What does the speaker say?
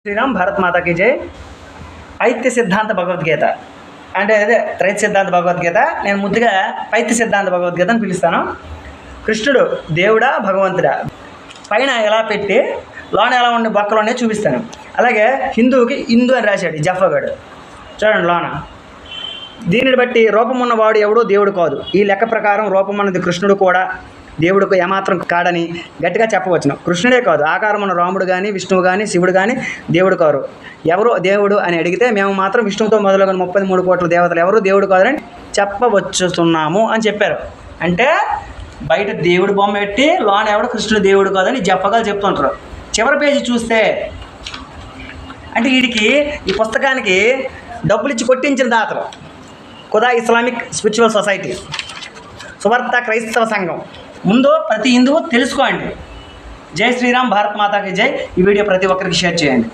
శ్రీరామ్ భారత్ మాతాకి జై. పైత్య సిద్ధాంత భగవద్గీత అంటే అదే త్రైత సిద్ధాంత భగవద్గీత. నేను ముద్దుగా పైత్య సిద్ధాంత భగవద్గీత అని పిలుస్తాను. కృష్ణుడు దేవుడా భగవంతుడా పైన ఎలా పెట్టి లోన ఎలా ఉండే బొక్కలోనే చూపిస్తాను. అలాగే హిందువుకి హిందూ అని రాశాడు జఫాగాడు. చూడండి లోన. దీనిని బట్టి రూపమున్నవాడు ఎవడో దేవుడు కాదు. ఈ లెక్క ప్రకారం రూపమున్నది కృష్ణుడు కూడా దేవుడికి ఏమాత్రం కాడని గట్టిగా చెప్పవచ్చును. కృష్ణుడే కాదు, ఆకారం ఉన్న రాముడు కానీ విష్ణువు కానీ శివుడు కానీ దేవుడు కారు. ఎవరో దేవుడు అని అడిగితే మేము మాత్రం విష్ణువుతో మొదలుగా 33 కోట్ల దేవతలు ఎవరు దేవుడు కాదని చెప్పవచ్చుతున్నాము అని చెప్పారు. అంటే బయట దేవుడు బొమ్మ పెట్టి లోన ఎవడు కృష్ణుడు దేవుడు కాదని జప్పగా చెప్తుంటారు. చివరి పేజీ చూస్తే అంటే వీడికి ఈ పుస్తకానికి డబ్బులు ఇచ్చి కొట్టించిన దాతలు ఖుదా ఇస్లామిక్ స్పిరిచువల్ సొసైటీ, సువార్త క్రైస్తవ సంఘం. ముందు ప్రతి హిందువు తెలుసుకోండి. జై శ్రీరామ్ భారత్ మాతాకి జై. ఈ వీడియో ప్రతి ఒక్కరికి షేర్ చేయండి.